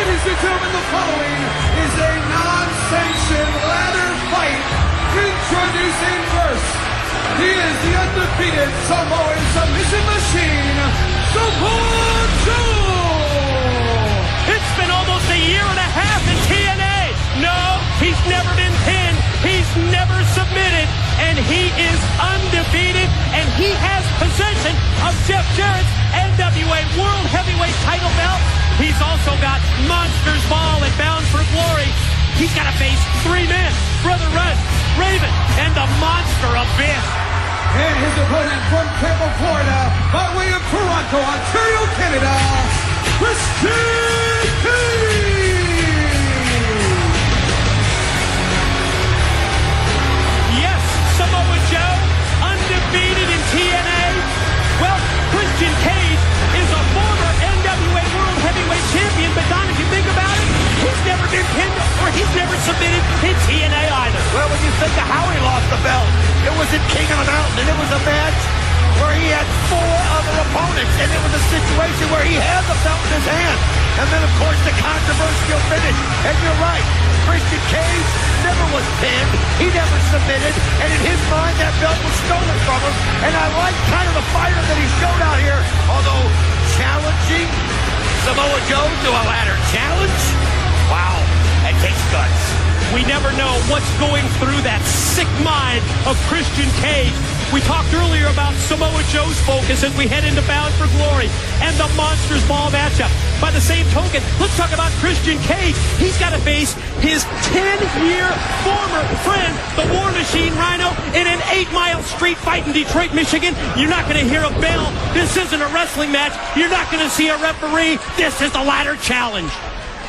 Ladies and gentlemen, the following is a non-sanctioned ladder fight. Introducing first, he is the undefeated Samoan submission machine, Samoa Joe! It's been almost a year and a half in TNA. No, he's never been pinned. He's never submitted. And he is undefeated. And he has possession of Jeff Jarrett's NWA World Heavyweight title belt. He's also got Monsters Ball and Bound for Glory. He's got to face three men, Brother Rudd, Raven, and the Monster Abyss. And his opponent from Tampa, Florida, by way of Toronto, Ontario, Canada, Christian Cage! Yes, Samoa Joe, undefeated in TNA. Well, Christian Cage is a former NWA World Heavyweight Champion, but Don, if you think about it, he's never been pinned or he's never submitted in TNA either. Well, when you think of how he lost the belt, it was in King of the Mountain, and it was a match where he had four other opponents, and it was a situation where he had the belt in his hand. And then, of course, the controversial finish. And you're right, Christian Cage never was pinned. He never submitted, and in his mind, that belt was stolen from him. And I like kind of the fighter that he showed out here, although challenging Samoa Joe to a ladder challenge. Wow, that takes guts. We never know what's going through that sick mind of Christian Cage. We talked earlier about Samoa Joe's focus as we head into Bound for Glory and the Monsters Ball matchup. By the same token, let's talk about Christian Cage. He's got to face his 10-year former friend, the War Machine Rhino, in an 8-mile street fight in Detroit, Michigan. You're not going to hear a bell. This isn't a wrestling match. You're not going to see a referee. This is the ladder challenge.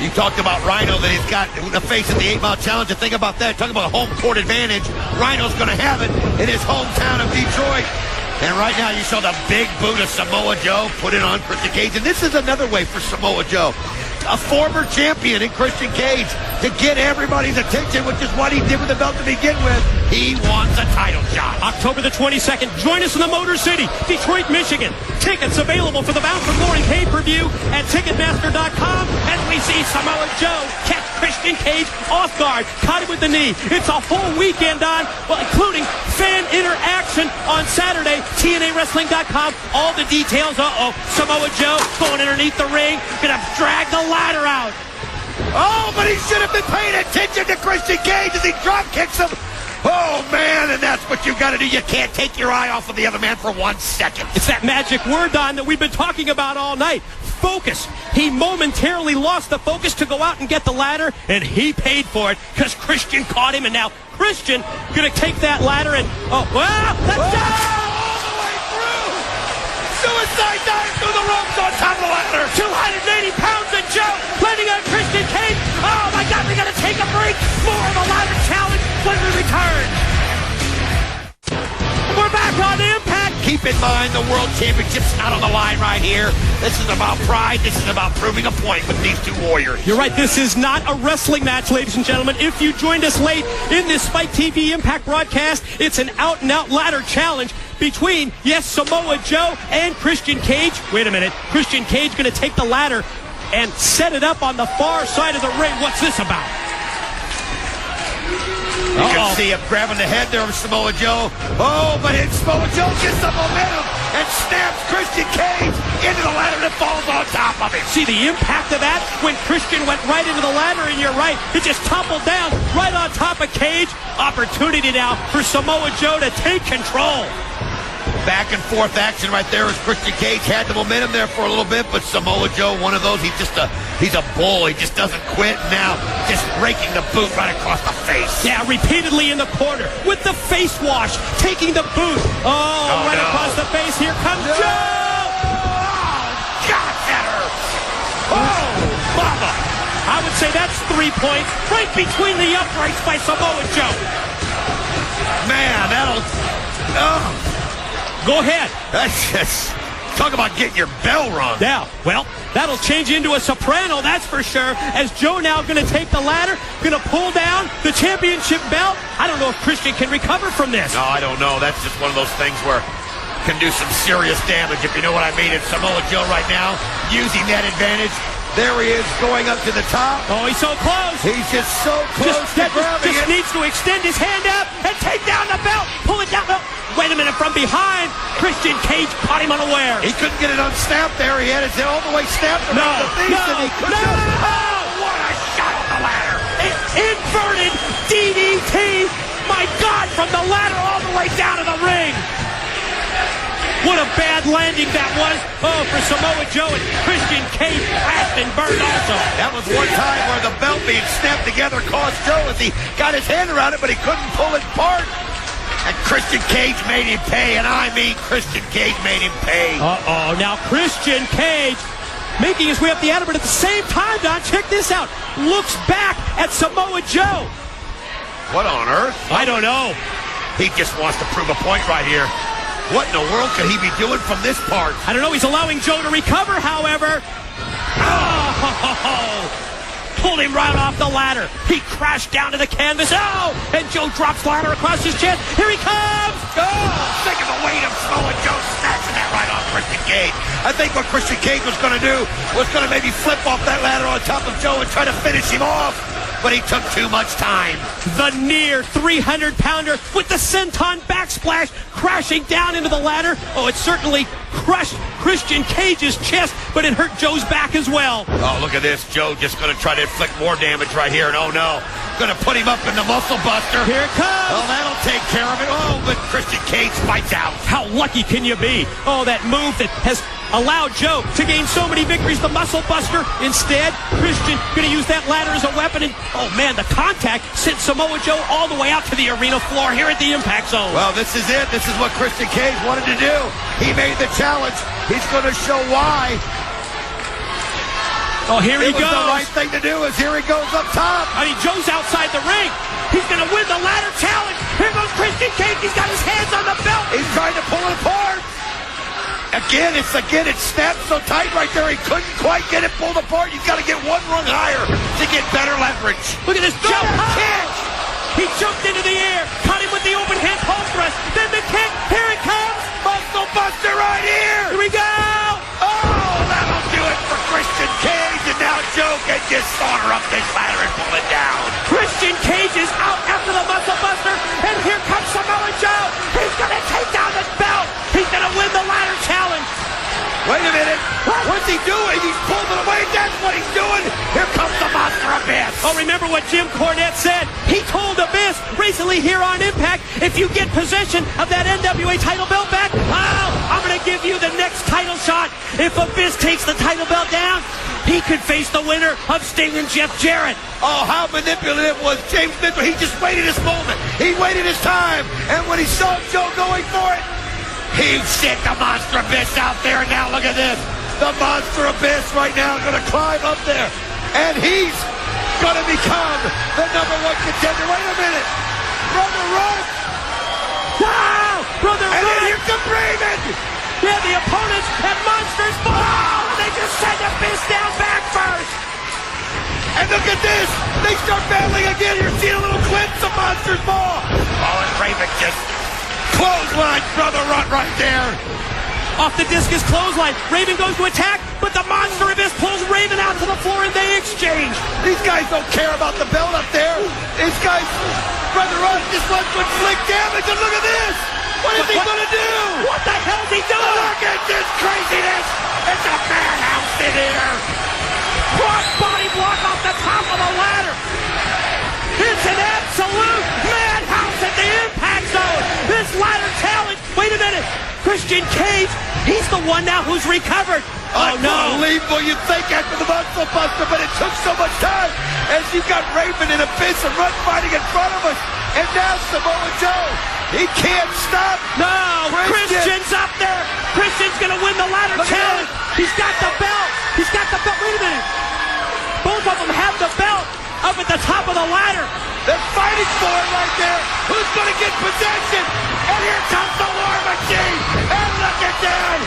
You talked about Rhino, that he's got the face of the 8-mile challenge. And think about that. Talking about home court advantage. Rhino's going to have it in his hometown of Detroit. And right now you saw the big boot of Samoa Joe put it on Christian Cage. And this is another way for Samoa Joe, a former champion in Christian Cage, to get everybody's attention, which is what he did with the belt to begin with. He wants a title shot. October the 22nd, join us in the Motor City, Detroit, Michigan. Tickets available for the Bound for Glory pay-per-view at Ticketmaster.com as we see Samoa Joe catch Christian Cage off guard, caught him with the knee. It's a full weekend on, well, including fan interaction on Saturday, TNAWrestling.com. All the details. Samoa Joe going underneath the ring, gonna drag the ladder out. Oh, but he should have been paying attention to Christian Cage as he drop kicks him. Oh, man, and that's what you got to do. You can't take your eye off of the other man for 1 second. It's that magic word, Don, that we've been talking about all night. Focus. He momentarily lost the focus to go out and get the ladder, and he paid for it because Christian caught him, and now Christian going to take that ladder and, all the way through. Suicide dive through the ropes on top of the ladder. 280 pounds of Joe landing on Christian Cage. Oh, my God, we got to take a break. More of a ladder challenge when we return. We're back on Impact. Keep in mind, the World Championship's not on the line right here. This is about pride. This is about proving a point with these two warriors. You're right. This is not a wrestling match, ladies and gentlemen. If you joined us late in this Spike TV Impact broadcast, it's an out-and-out ladder challenge between, yes, Samoa Joe and Christian Cage. Wait a minute. Christian Cage going to take the ladder and set it up on the far side of the ring. What's this about? You can see him grabbing the head there of Samoa Joe. Oh, but Samoa Joe gets the momentum and snaps Christian Cage into the ladder that falls on top of him. See the impact of that when Christian went right into the ladder, and you're right, it just toppled down right on top of Cage. Opportunity now for Samoa Joe to take control. Back and forth action right there as Christian Cage had the momentum there for a little bit, but Samoa Joe, one of those, he's a bull. He just doesn't quit. Now just raking the boot right across the face. Yeah, repeatedly in the corner with the face wash, taking the boot. Across the face. Here comes Joe. Oh, God, that hurts. Oh, mama. I would say that's 3 points right between the uprights by Samoa Joe. Man, that'll... Go ahead. That's just... Talk about getting your bell rung. Yeah, well, that'll change into a soprano, that's for sure, as Joe now going to take the ladder, going to pull down the championship belt. I don't know if Christian can recover from this. No, I don't know. That's just one of those things where can do some serious damage, if you know what I mean. And Samoa Joe right now using that advantage. There he is going up to the top. Oh, he's so close. He's just so close to grabbing just it. needs to extend his hand up and take down the belt. Pull it down. Oh, wait a minute, from behind, Christian Cage caught him unaware. He couldn't get it unsnapped there. He had it all the way snapped around the face, and he couldn't. Oh, what a shot on the ladder. Inverted DDT. My God, from the ladder all the way down to the ring. What a bad landing that was. Oh, for Samoa Joe, and Christian Cage crashed and burned also. That was one time where the belt being snapped together caused Joe as he got his hand around it, but he couldn't pull it apart. And Christian Cage made him pay, and I mean Christian Cage made him pay. Uh-oh, now Christian Cage making his way up the ladder, but at the same time, Don, check this out. Looks back at Samoa Joe. What on earth? I don't know. He just wants to prove a point right here. What in the world could he be doing from this part? I don't know. He's allowing Joe to recover, however. Oh! Pulled him right off the ladder. He crashed down to the canvas. Oh! And Joe drops the ladder across his chest. Here he comes! Oh! Think of the weight of Samoa Joe snatching that right off Christian Cage. I think what Christian Cage was going to do was going to maybe flip off that ladder on top of Joe and try to finish him off. But he took too much time. The near 300-pounder with the senton backsplash crashing down into the ladder. Oh, it certainly crushed Christian Cage's chest, but it hurt Joe's back as well. Oh, look at this. Joe just going to try to inflict more damage right here. And oh, no. Going to put him up in the muscle buster. Here it comes. Oh, that'll take care of it. Oh, but Christian Cage fights out. How lucky can you be? Oh, that move that has allowed Joe to gain so many victories, the muscle buster. Instead, Christian going to use that ladder as a weapon. And, oh, man, the contact sent Samoa Joe all the way out to the arena floor here at the Impact Zone. Well, this is it. This is what Christian Cage wanted to do. He made the challenge. He's going to show why. Oh, here he goes. The right thing to do is here he goes up top. I mean, Joe's outside the ring. He's going to win the ladder challenge. Here goes Christian Cage. He's got his hands on the belt. He's trying to pull it apart. Again, it snapped so tight right there, he couldn't quite get it pulled apart. You've got to get one rung higher to get better leverage. Look at this jump. Kick. He jumped into the air, caught him with the open hand palm thrust, then the kick. Here it comes. Muscle buster right here. Here we go. Oh, that'll do it for Christian Cage. And now Joe can just saunter up this ladder and pull it down. Christian Cage is out after the muscle buster, and here comes Samoa Joe. He's going to take down the belt. He's going to win the ladder challenge. Wait a minute. What's he doing? He's pulled it away. That's what he's doing. Here comes the Monster Abyss. Oh, remember what Jim Cornette said? He told Abyss recently here on Impact, if you get possession of that NWA title belt back, I'm going to give you the next title shot. If Abyss takes the title belt down, he could face the winner of Sting and Jeff Jarrett. Oh, how manipulative was James Mitchell. He just waited his moment. He waited his time. And when he saw Joe going for it, he sent the Monster Abyss out there. And now look at this. The Monster Abyss right now going to climb up there. And he's going to become the #1 contender. Wait a minute. Brother Roach. Wow! Brother Roach. And then here comes Raven. Yeah, the opponents and Monsters fall. Oh, they just send Abyss down back first. And look at this. They start battling again. You're seeing a little glimpse of Monsters fall. Oh, and Raven just clothesline Brother Runt right there. Off the discus clothesline. Raven goes to attack, but the Monster Abyss pulls Raven out to the floor and they exchange. These guys don't care about the belt up there. These guys, Brother Runt just wants to inflict damage. And look at this. What is he going to do? What the hell is he doing? Look at this craziness. It's a madhouse in here. Cross body block off the top of the ladder. It's an absolute madhouse at the Impact Zone. This ladder challenge. Wait a minute. Christian Cage, he's the one now who's recovered. Oh, no. Unbelievable. You'd think after the muscle buster, but it took so much time as you've got Raven and Abyss and Runt fighting in front of us. And now Samoa Joe. He can't stop. No, Christian's up there. Christian's going to win the ladder challenge. He's got the belt. He's got the belt. Wait a minute. Both of them have the belt up at the top of the ladder. They're fighting for it right there. Who's going to get possession? And here comes the War Machine. And look at that.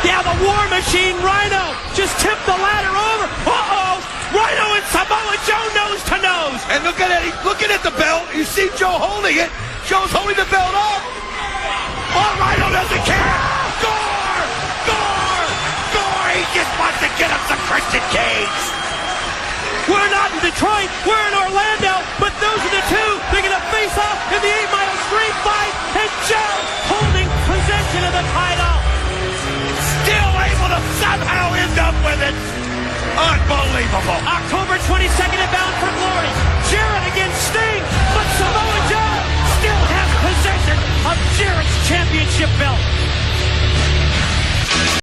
Yeah, the War Machine Rhino just tipped the ladder over. Uh-oh. Rhino and Samoa Joe nose to nose. And look at it. He's looking at the belt. You see Joe holding it. Joe's holding the belt up. Oh, Rhino doesn't care. Gore! Gore! Gore! He just wants to get him some Christian Cage. We're not in Detroit, we're in Orlando, but those are the two. They're going to face off in the 8-mile street fight, and Joe holding possession of the title. Still able to somehow end up with it. Unbelievable. October 22nd at Bound for Glory. Jericho